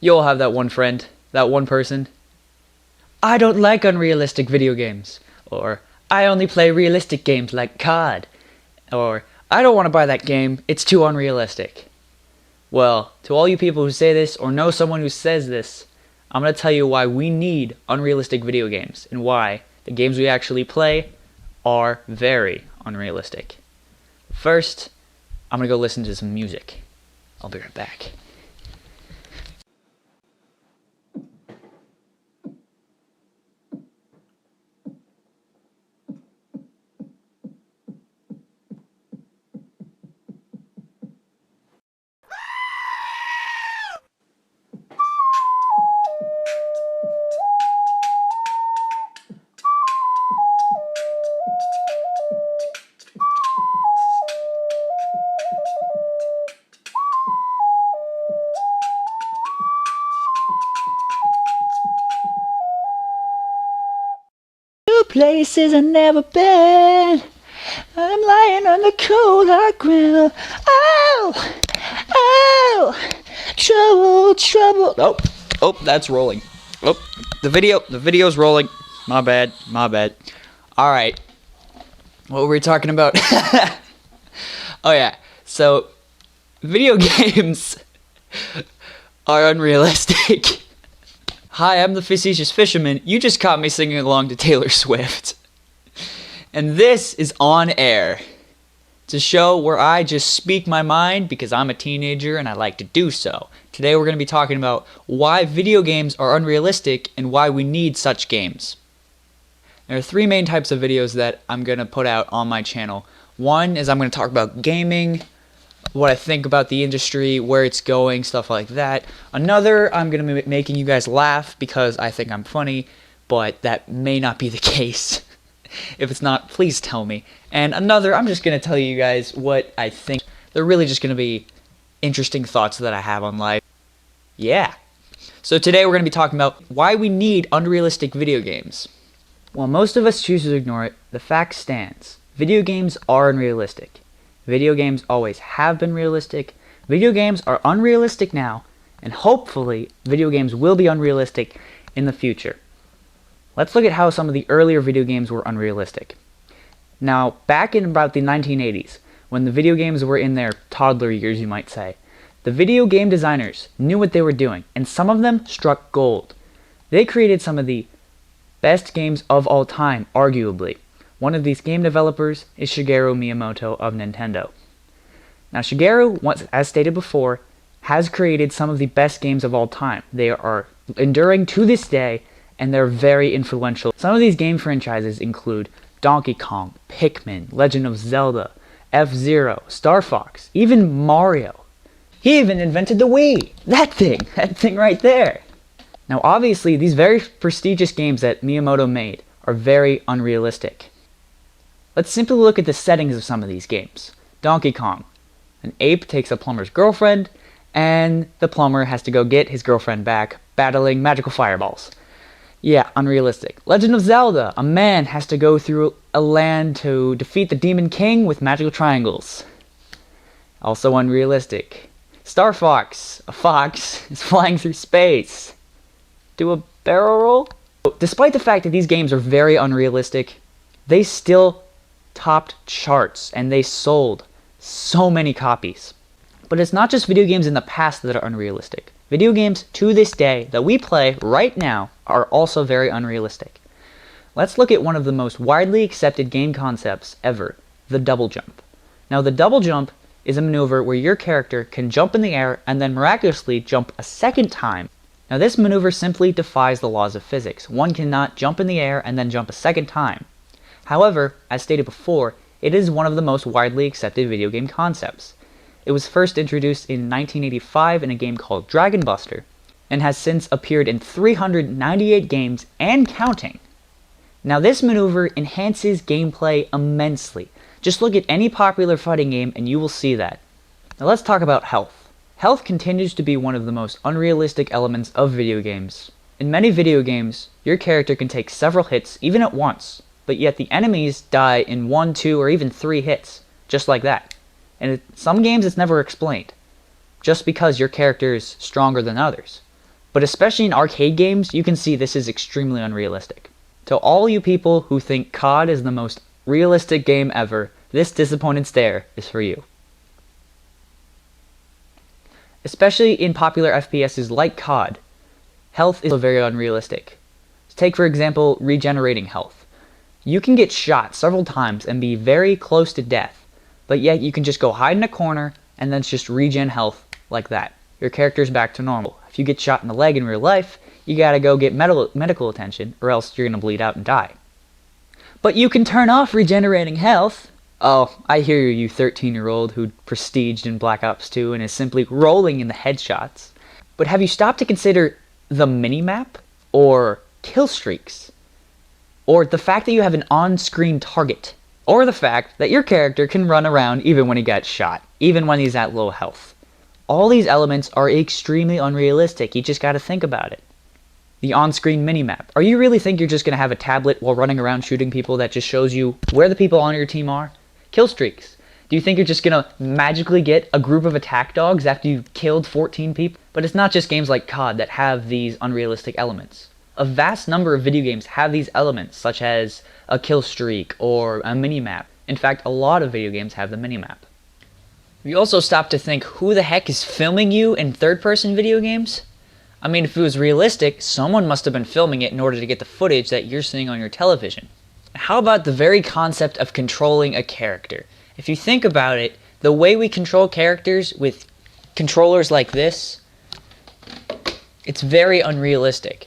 You'll have that one friend, that one person. I don't like unrealistic video games. Or, I only play realistic games like COD. Or, I don't want to buy that game, it's too unrealistic. Well, to all you people who say this or know someone who says this, I'm going to tell you why we need unrealistic video games and why the games we actually play are very unrealistic. First, I'm going to go listen to some music. I'll be right back. Places I've never been. I'm lying on the cold hard ground. Oh, oh, trouble, trouble. Oh, that's rolling. Oh, the video's rolling. My bad. All right, what were we talking about? Oh yeah, so video games are unrealistic. Hi, I'm the facetious fisherman. You just caught me singing along to Taylor Swift. And this is On Air. It's a show where I just speak my mind because I'm a teenager and I like to do so. Today we're going to be talking about why video games are unrealistic and why we need such games. There are three main types of videos that I'm going to put out on my channel. One is I'm going to talk about gaming, what I think about the industry, where it's going, stuff like that. Another, I'm going to be making you guys laugh because I think I'm funny, but that may not be the case. If it's not, please tell me. And another, I'm just going to tell you guys what I think. They're really just going to be interesting thoughts that I have on life. Yeah. So today we're going to be talking about why we need unrealistic video games. While most of us choose to ignore it, the fact stands. Video games are unrealistic. Video games always have been realistic. Video games are unrealistic now, and hopefully video games will be unrealistic in the future. Let's look at how some of the earlier video games were unrealistic. Now, back in about the 1980s, when the video games were in their toddler years, you might say, the video game designers knew what they were doing, and some of them struck gold. They created some of the best games of all time, arguably. One of these game developers is Shigeru Miyamoto of Nintendo. Now Shigeru, as stated before, has created some of the best games of all time. They are enduring to this day, and they're very influential. Some of these game franchises include Donkey Kong, Pikmin, Legend of Zelda, F-Zero, Star Fox, even Mario. He even invented the Wii! That thing right there! Now obviously, these very prestigious games that Miyamoto made are very unrealistic. Let's simply look at the settings of some of these games. Donkey Kong. An ape takes a plumber's girlfriend, and the plumber has to go get his girlfriend back, battling magical fireballs. Yeah, unrealistic. Legend of Zelda. A man has to go through a land to defeat the Demon King with magical triangles. Also unrealistic. Star Fox. A fox is flying through space. Do a barrel roll? Despite the fact that these games are very unrealistic, they still topped charts and they sold so many copies. But it's not just video games in the past that are unrealistic. Video games to this day that we play right now are also very unrealistic. Let's look at one of the most widely accepted game concepts ever, the double jump. Now the double jump is a maneuver where your character can jump in the air and then miraculously jump a second time. Now this maneuver simply defies the laws of physics. One cannot jump in the air and then jump a second time. However, as stated before, it is one of the most widely accepted video game concepts. It was first introduced in 1985 in a game called Dragon Buster, and has since appeared in 398 games and counting. Now this maneuver enhances gameplay immensely. Just look at any popular fighting game and you will see that. Now let's talk about health. Health continues to be one of the most unrealistic elements of video games. In many video games, your character can take several hits even at once, but yet the enemies die in 1, 2, or even 3 hits, just like that. And in some games it's never explained, just because your character is stronger than others. But especially in arcade games, you can see this is extremely unrealistic. To all you people who think COD is the most realistic game ever, this disappointed stare is for you. Especially in popular FPSs like COD, health is very unrealistic. Take for example, regenerating health. You can get shot several times and be very close to death, but yet you can just go hide in a corner and then just regen health like that. Your character's back to normal. If you get shot in the leg in real life, you gotta go get medical attention or else you're gonna bleed out and die. But you can turn off regenerating health. Oh, I hear you 13-year-old who prestiged in Black Ops 2 and is simply rolling in the headshots. But have you stopped to consider the minimap? Or kill streaks? Or the fact that you have an on-screen target? Or the fact that your character can run around even when he gets shot, even when he's at low health? All these elements are extremely unrealistic, you just gotta think about it. The on-screen minimap. Are you really think you're just gonna have a tablet while running around shooting people that just shows you where the people on your team are? Kill streaks. Do you think you're just gonna magically get a group of attack dogs after you've killed 14 people? But it's not just games like COD that have these unrealistic elements. A vast number of video games have these elements, such as a kill streak or a minimap. In fact, a lot of video games have the minimap. You also stop to think, who the heck is filming you in third-person video games? I mean, if it was realistic, someone must have been filming it in order to get the footage that you're seeing on your television. How about the very concept of controlling a character? If you think about it, the way we control characters with controllers like this, it's very unrealistic.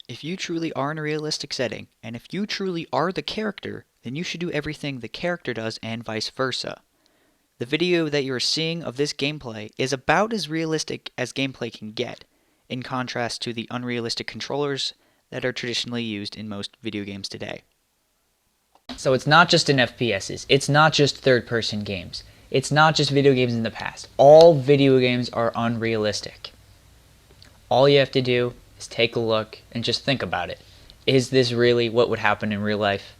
If you truly are in a realistic setting, and if you truly are the character, then you should do everything the character does and vice versa. The video that you are seeing of this gameplay is about as realistic as gameplay can get, in contrast to the unrealistic controllers that are traditionally used in most video games today. So it's not just in FPSs, it's not just third-person games, it's not just video games in the past. All video games are unrealistic. All you have to do is take a look and just think about it. Is this really what would happen in real life?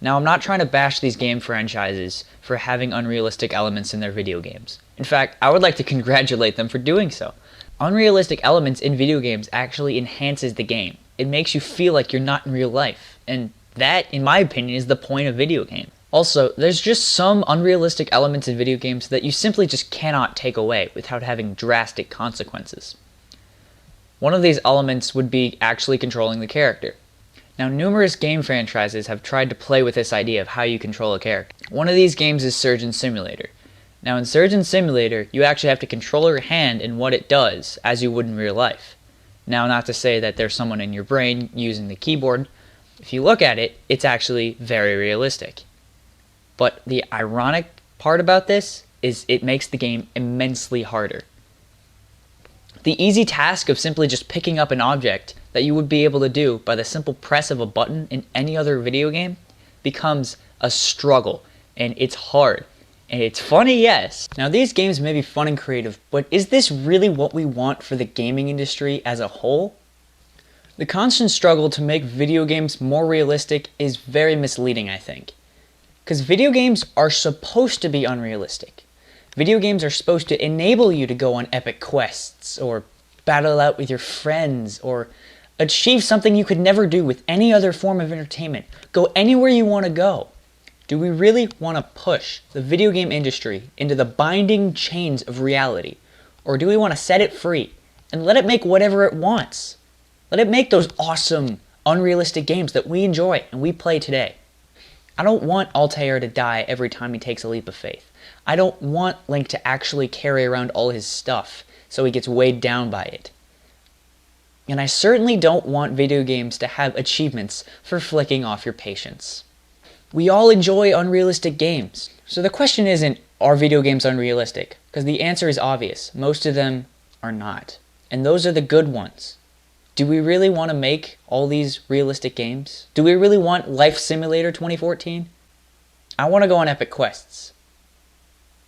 Now, I'm not trying to bash these game franchises for having unrealistic elements in their video games. In fact, I would like to congratulate them for doing so. Unrealistic elements in video games actually enhances the game. It makes you feel like you're not in real life, and that, in my opinion, is the point of video games. Also, there's just some unrealistic elements in video games that you simply just cannot take away without having drastic consequences. One of these elements would be actually controlling the character. Now, numerous game franchises have tried to play with this idea of how you control a character. One of these games is Surgeon Simulator. Now, in Surgeon Simulator, you actually have to control your hand and what it does, as you would in real life. Now, not to say that there's someone in your brain using the keyboard. If you look at it, it's actually very realistic. But the ironic part about this is it makes the game immensely harder. The easy task of simply just picking up an object that you would be able to do by the simple press of a button in any other video game becomes a struggle, and it's hard. And it's funny, yes. Now, these games may be fun and creative, but is this really what we want for the gaming industry as a whole? The constant struggle to make video games more realistic is very misleading, I think. Because video games are supposed to be unrealistic. Video games are supposed to enable you to go on epic quests, or battle out with your friends, or achieve something you could never do with any other form of entertainment. Go anywhere you want to go. Do we really want to push the video game industry into the binding chains of reality? Or do we want to set it free and let it make whatever it wants? Let it make those awesome, unrealistic games that we enjoy and we play today. I don't want Altair to die every time he takes a leap of faith. I don't want Link to actually carry around all his stuff so he gets weighed down by it. And I certainly don't want video games to have achievements for flicking off your patience. We all enjoy unrealistic games. So the question isn't, are video games unrealistic? Because the answer is obvious. Most of them are not. And those are the good ones. Do we really want to make all these realistic games? Do we really want Life Simulator 2014? I want to go on epic quests.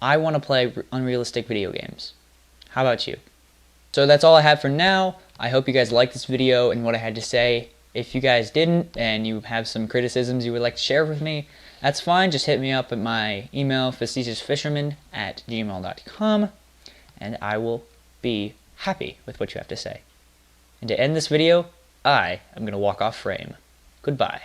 I want to play unrealistic video games. How about you? So that's all I have for now. I hope you guys liked this video and what I had to say. If you guys didn't and you have some criticisms you would like to share with me, that's fine. Just hit me up at my email, facetiousfisherman@gmail.com, and I will be happy with what you have to say. And to end this video, I am going to walk off frame. Goodbye.